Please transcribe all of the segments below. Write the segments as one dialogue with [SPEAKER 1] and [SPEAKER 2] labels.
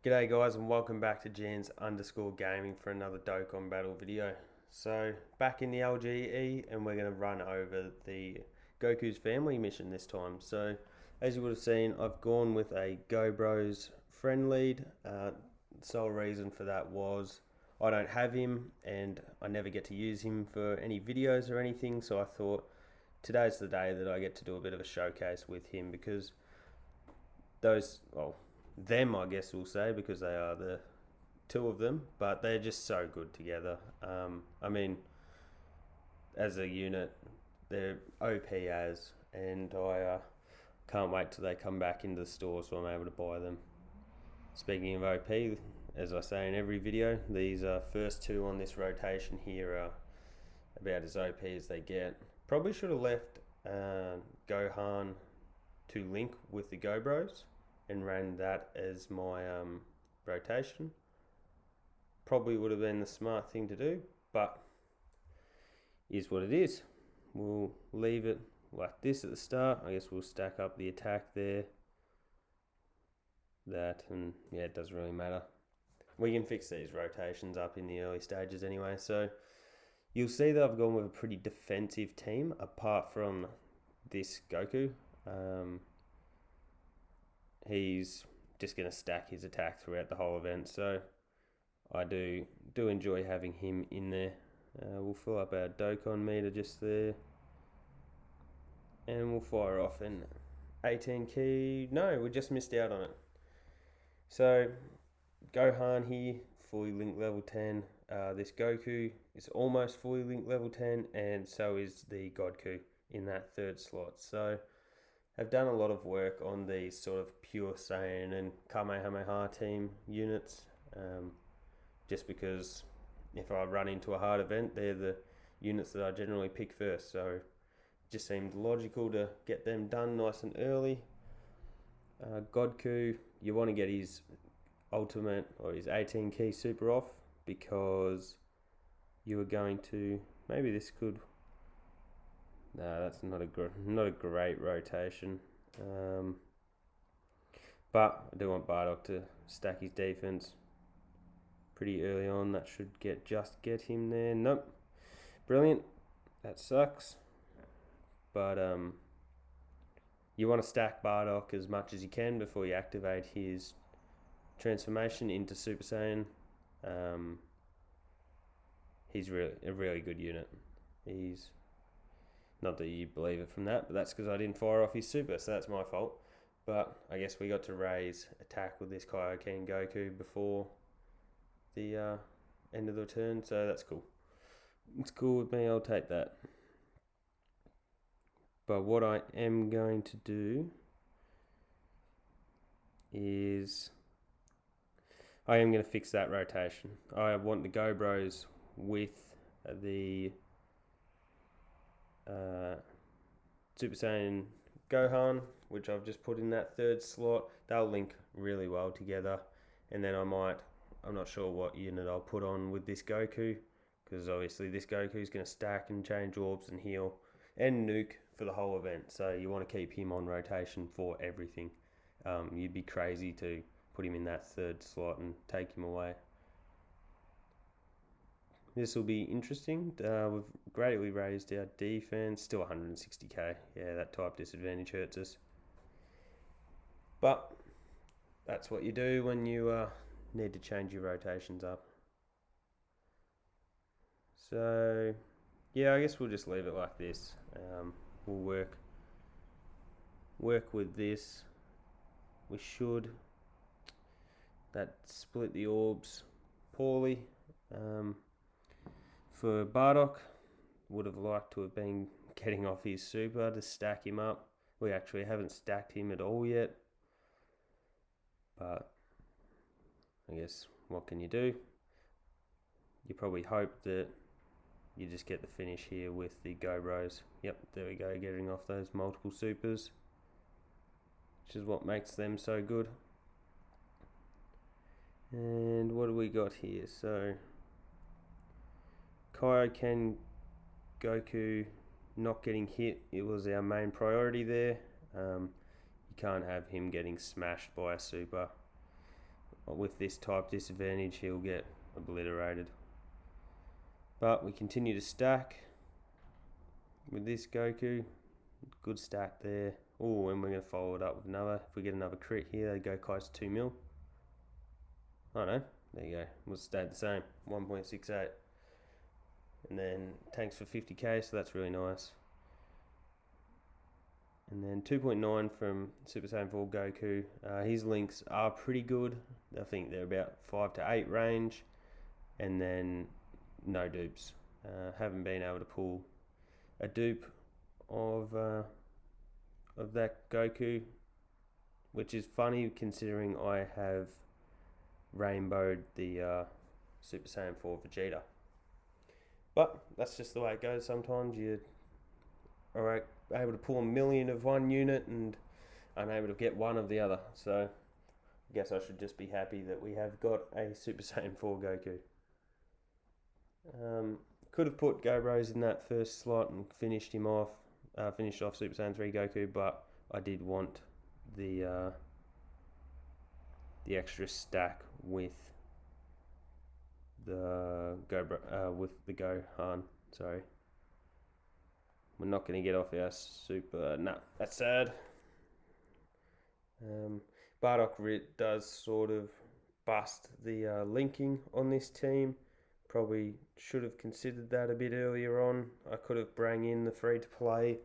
[SPEAKER 1] G'day guys and welcome back to Jans_gaming for another Dokkan battle video. So back in the LGE and we're going to run over the Goku's Family mission this time. So as you would have seen, I've gone with a Go Bros friend lead. Sole reason for that was I don't have him and I never get to use him for any videos or anything, so I thought today's the day that I get to do a bit of a showcase with him, because them I guess we'll say, because they are the two of them, but they're just so good together. I mean, as a unit, they're OP and I can't wait till they come back into the store so I'm able to buy them. Speaking of OP, as I say in every video, these first two on this rotation here are about as OP as they get. Probably should have left Gohan to link with the Go Bros and ran that as my rotation. Probably would have been the smart thing to do, but is what it is. We'll leave it like this at the start. I guess we'll stack up the attack there, that, and yeah, it doesn't really matter. We can fix these rotations up in the early stages anyway. So you'll see that I've gone with a pretty defensive team apart from this Goku. He's just going to stack his attack throughout the whole event, so I do enjoy having him in there. We'll fill up our Dokkan meter just there, and we'll fire off an 18 key. No, we just missed out on it. So Gohan here, fully linked level 10. This Goku is almost fully linked level 10, and so is the Godku in that third slot. So I've done a lot of work on these sort of pure Saiyan and Kamehameha team units, just because if I run into a hard event, they're the units that I generally pick first. So it just seemed logical to get them done nice and early. Godku, you want to get his ultimate or his 18 key super off, because you are going to, maybe this could, no, that's not a great rotation. But I do want Bardock to stack his defense pretty early on. That should get him there. Nope. Brilliant. That sucks. But you want to stack Bardock as much as you can before you activate his transformation into Super Saiyan. He's a really good unit. He's, not that you believe it from that, but that's because I didn't fire off his super, so that's my fault. But I guess we got to raise attack with this Kaioken Goku before the end of the turn, so that's cool. It's cool with me, I'll take that. But what I am going to do is I am going to fix that rotation. I want the Go Bros with the Super Saiyan Gohan, which I've just put in that third slot. They'll link really well together, and then I'm not sure what unit I'll put on with this Goku, because obviously this Goku is going to stack and change orbs and heal and nuke for the whole event, so you want to keep him on rotation for everything. You'd be crazy to put him in that third slot and take him away. This will be interesting. We've greatly raised our defense, still 160k. Yeah, that type disadvantage hurts us. But that's what you do when you need to change your rotations up. So yeah, I guess we'll just leave it like this. We'll work with this. We should. That split the orbs poorly. For Bardock, would have liked to have been getting off his super to stack him up. We actually haven't stacked him at all yet, but I guess what can you do? You probably hope that you just get the finish here with the Go Bros. Yep, there we go, getting off those multiple supers, which is what makes them so good. And what do we got here? So Kaioken Goku not getting hit, it was our main priority there. You can't have him getting smashed by a super. with this type disadvantage, he'll get obliterated. But we continue to stack with this Goku. Good stack there. Oh, and we're going to follow it up with another. If we get another crit here, Gokai's 2 mil. Oh no, there you go. We'll stay the same, 1.68. And then tanks for 50k, so that's really nice. And then 2.9 from Super Saiyan 4 Goku. His links are pretty good. I think they're about 5 to 8 range. And then no dupes. Haven't been able to pull a dupe of that Goku, which is funny considering I have rainbowed the Super Saiyan 4 Vegeta. But that's just the way it goes. Sometimes you are able to pull a million of one unit and unable to get one of the other. So I guess I should just be happy that we have got a Super Saiyan 4 Goku. Could have put Gobros in that first slot and finished off Super Saiyan 3 Goku, but I did want the extra stack with the Gohan. Sorry, we're not going to get off our super. No, that's sad. Bardock does sort of bust the linking on this team. Probably should have considered that a bit earlier on. I could have brought in the free-to-play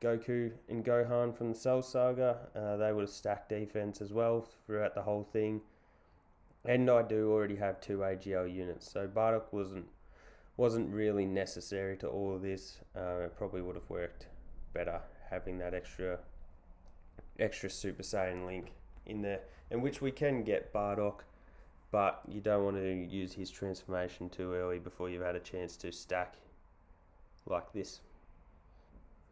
[SPEAKER 1] Goku and Gohan from the Cell Saga. They would have stacked defense as well throughout the whole thing. And I do already have 2 AGL units, so Bardock wasn't really necessary to all of this. It probably would have worked better having that extra Super Saiyan link in there, in which we can get Bardock, but you don't want to use his transformation too early before you've had a chance to stack like this.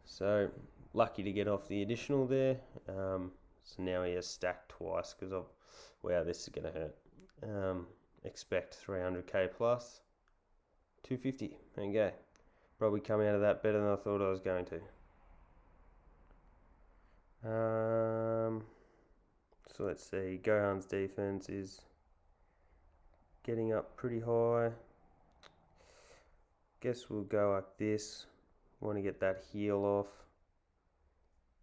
[SPEAKER 1] So lucky to get off the additional there. So now he has stacked twice because of, wow, this is going to hurt. Expect 300k plus 250. There you go. Probably come out of that better than I thought I was going to. So let's see. Gohan's defense is getting up pretty high. Guess we'll go like this. Want to get that heal off,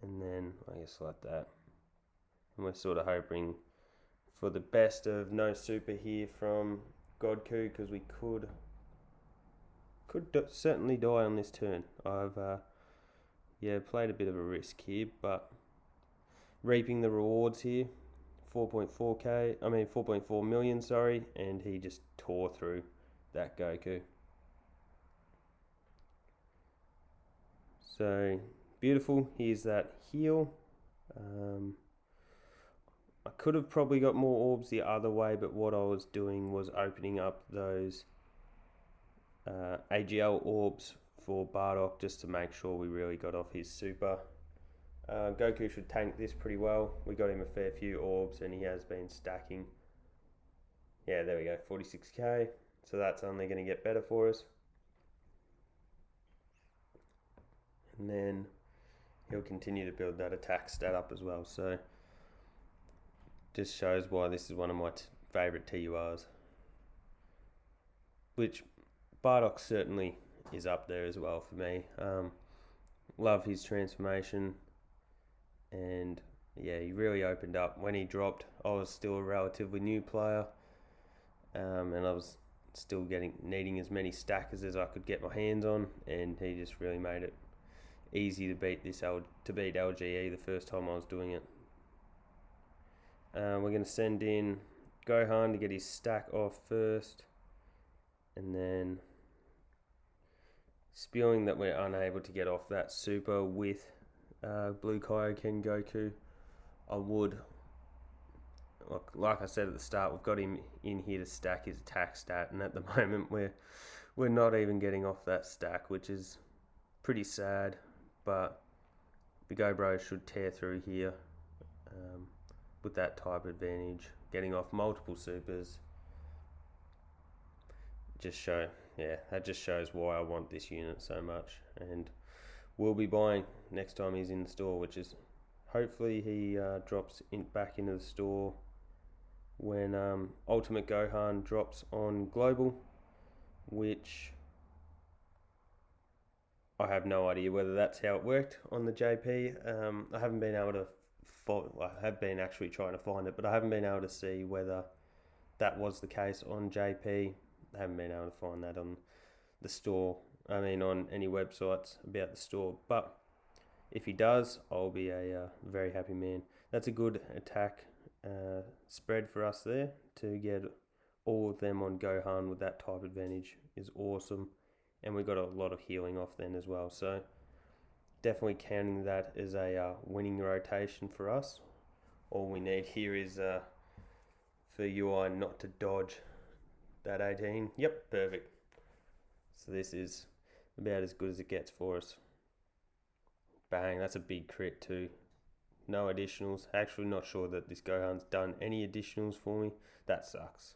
[SPEAKER 1] and then I guess like that. And we're sort of hoping for the best of no super here from Goku, because we could certainly die on this turn. I've played a bit of a risk here, but reaping the rewards here. 4.4 million, sorry, and he just tore through that Goku. So beautiful. Here's that heal. I could have probably got more orbs the other way, but what I was doing was opening up those AGL orbs for Bardock just to make sure we really got off his super. Goku should tank this pretty well. We got him a fair few orbs and he has been stacking. Yeah, there we go, 46k. So that's only going to get better for us. And then he'll continue to build that attack stat up as well. So just shows why this is one of my favourite TURs. Which Bardock certainly is up there as well for me. Love his transformation. And yeah, he really opened up. When he dropped, I was still a relatively new player, and I was still needing as many stackers as I could get my hands on, and he just really made it easy to beat LGE the first time I was doing it. We're going to send in Gohan to get his stack off first, and then spewing that we're unable to get off that super with Blue Kaioken Goku. I would, like I said at the start, we've got him in here to stack his attack stat, and at the moment we're not even getting off that stack, which is pretty sad. But the GoBro should tear through here with that type advantage, getting off multiple supers. That just shows why I want this unit so much, and we'll be buying next time he's in the store, which is hopefully he drops back into the store when Ultimate Gohan drops on Global, which I have no idea whether that's how it worked on the JP. I haven't been able to I have been actually trying to find it, but I haven't been able to see whether that was the case on JP. I haven't been able to find that on the store. I mean, on any websites about the store. But if he does, I'll be a very happy man. That's a good attack spread for us there. To get all of them on Gohan with that type advantage is awesome. And we got a lot of healing off then as well. So definitely counting that as a winning rotation for us. All we need here is for UI not to dodge that 18. Yep, perfect. So this is about as good as it gets for us. Bang, that's a big crit too. No additionals. Actually not sure that this Gohan's done any additionals for me. That sucks.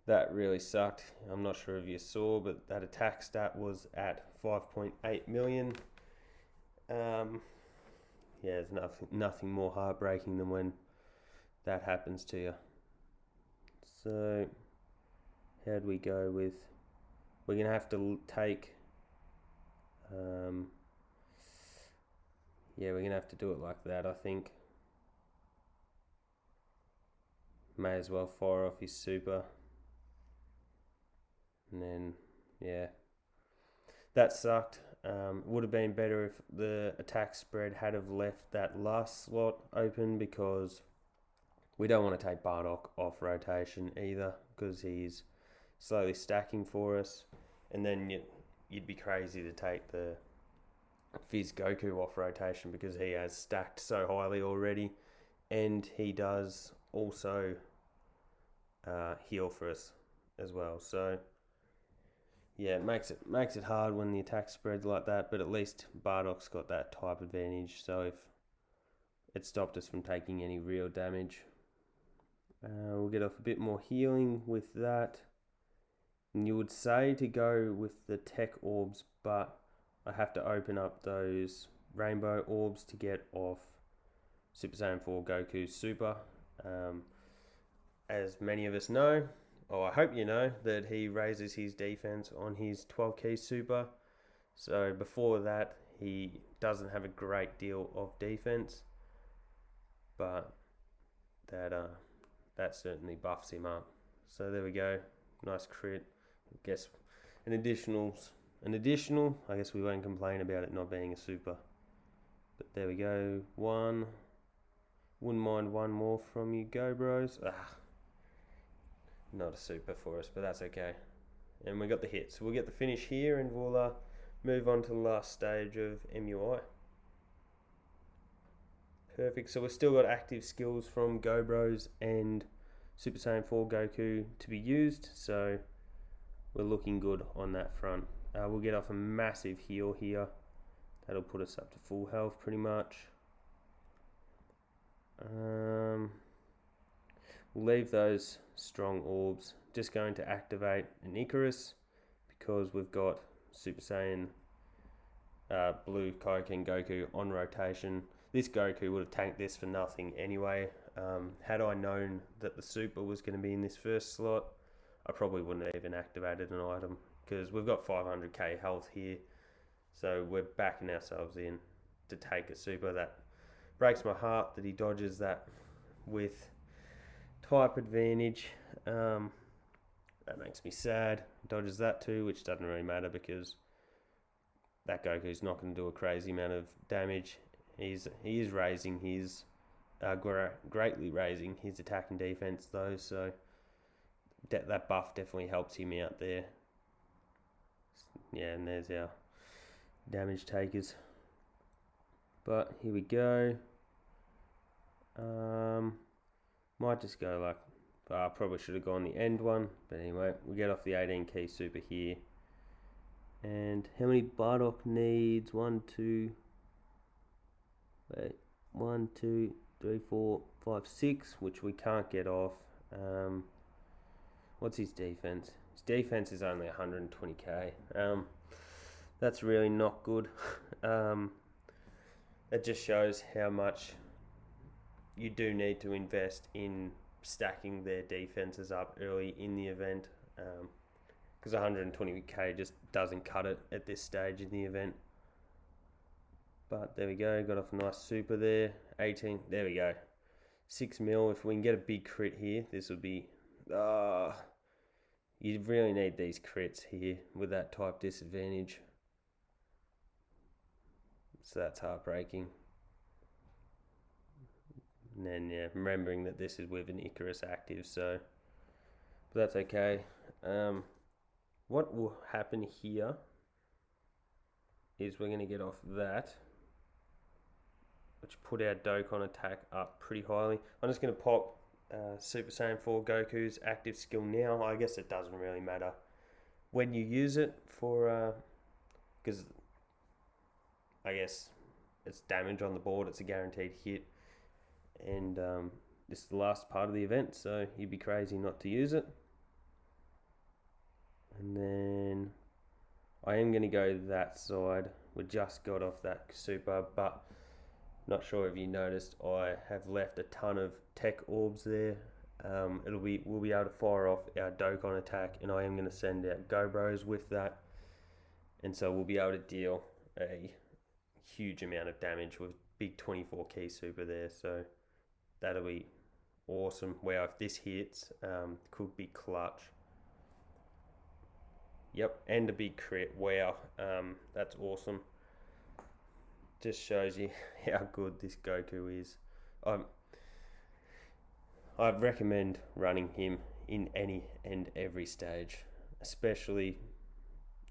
[SPEAKER 1] That really sucked. I'm not sure if you saw, but that attack stat was at 5.8 million. Yeah, there's nothing more heartbreaking than when that happens to you. So, how'd we go with... We're going to have to take... yeah, we're going to have to do it like that, I think. May as well fire off his super. And then, yeah, that sucked. Would have been better if the attack spread had have left that last slot open, because we don't want to take Bardock off rotation either, because he's slowly stacking for us. And then you'd be crazy to take the Fizz Goku off rotation, because he has stacked so highly already, and he does also heal for us as well. So yeah, it makes it hard when the attack spreads like that, but at least Bardock's got that type advantage, so if it stopped us from taking any real damage. We'll get off a bit more healing with that. And you would say to go with the tech orbs, but I have to open up those rainbow orbs to get off Super Saiyan 4 Goku's super. As many of us know, or I hope you know, that he raises his defense on his 12 key super. So before that, he doesn't have a great deal of defense, but that certainly buffs him up. So there we go, nice crit. I guess an additional. I guess we won't complain about it not being a super. But there we go, one. Wouldn't mind one more from you, go bros. Not a super for us, but that's okay. And we got the hit, so we'll get the finish here, and we'll move on to the last stage of MUI. Perfect. So we've still got active skills from Go Bros and Super Saiyan 4 Goku to be used, so we're looking good on that front. We'll get off a massive heal here. That'll put us up to full health pretty much. We'll leave those strong orbs. Just going to activate an Icarus, because we've got Super Saiyan Blue Kaioken Goku on rotation. This Goku would have tanked this for nothing anyway. Had I known that the super was going to be in this first slot, I probably wouldn't have even activated an item, because we've got 500k health here. So we're backing ourselves in to take a super. That breaks my heart that he dodges that with type advantage. That makes me sad. Dodges that too, which doesn't really matter, because that Goku's not going to do a crazy amount of damage. He is raising his greatly raising his attack and defense though, so that buff definitely helps him out there. Yeah, and there's our damage takers. But here we go. Might just go like, probably should have gone the end one, but anyway, we get off the 18 key super here. And how many Bardock needs? 1, 2, 3, 4, 5, 6, which we can't get off. What's his defense? His defense is only 120k. That's really not good. It just shows how much you do need to invest in stacking their defenses up early in the event, because 120k just doesn't cut it at this stage in the event. But there we go, got off a nice super there. 18, there we go. 6 mil. If we can get a big crit here, this would be... you really need these crits here with that type disadvantage. So that's heartbreaking. And then, yeah, remembering that this is with an Icarus active, so... But that's okay. What will happen here is we're going to get off that, which put our Dokkan attack up pretty highly. I'm just going to pop Super Saiyan 4 Goku's active skill now. I guess it doesn't really matter when you use it for... because I guess it's damage on the board. It's a guaranteed hit. And this is the last part of the event, so you'd be crazy not to use it. And then I am going to go that side. We just got off that super, but not sure if you noticed, I have left a ton of tech orbs there. We'll be able to fire off our Dokkan attack, and I am going to send out Gobros with that. And so we'll be able to deal a huge amount of damage with big 24 key super there. So that'll be awesome. Wow, if this hits, could be clutch. Yep, and a big crit. Wow, that's awesome. Just shows you how good this Goku is. I'd recommend running him in any and every stage, especially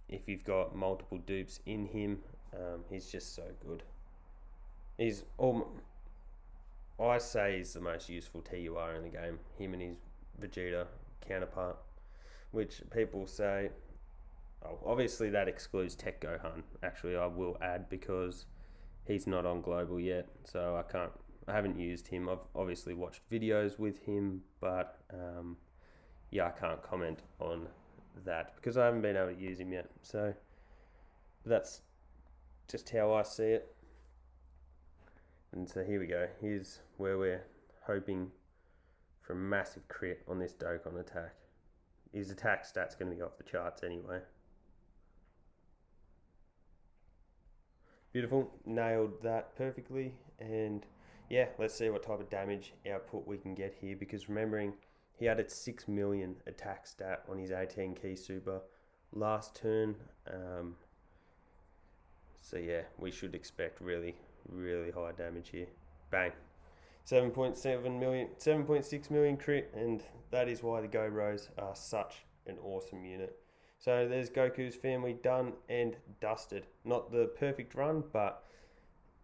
[SPEAKER 1] if you've got multiple dupes in him. He's just so good. I say he's the most useful TUR in the game. Him and his Vegeta counterpart, which people say... Oh, obviously that excludes Tech Gohan. Actually, I will add, because he's not on global yet, so I haven't used him. I've obviously watched videos with him, but yeah, I can't comment on that because I haven't been able to use him yet. So that's just how I see it. And so here we go. Here's where we're hoping for a massive crit on this Dokkan attack. His attack stat's going to be off the charts anyway. Beautiful, nailed that perfectly. And yeah, let's see what type of damage output we can get here, because remembering he added 6 million attack stat on his 18 key super last turn. So yeah, we should expect really high damage here. Bang. 7.6 million crit, and that is why the Gobros are such an awesome unit. So there's Goku's family done and dusted. Not the perfect run, but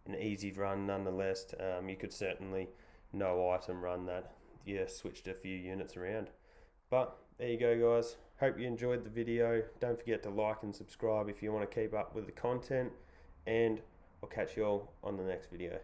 [SPEAKER 1] an easy run nonetheless. You could certainly no item run that. Yeah, switched a few units around. But there you go, guys. Hope you enjoyed the video. Don't forget to like and subscribe if you want to keep up with the content. And I'll catch you all on the next video.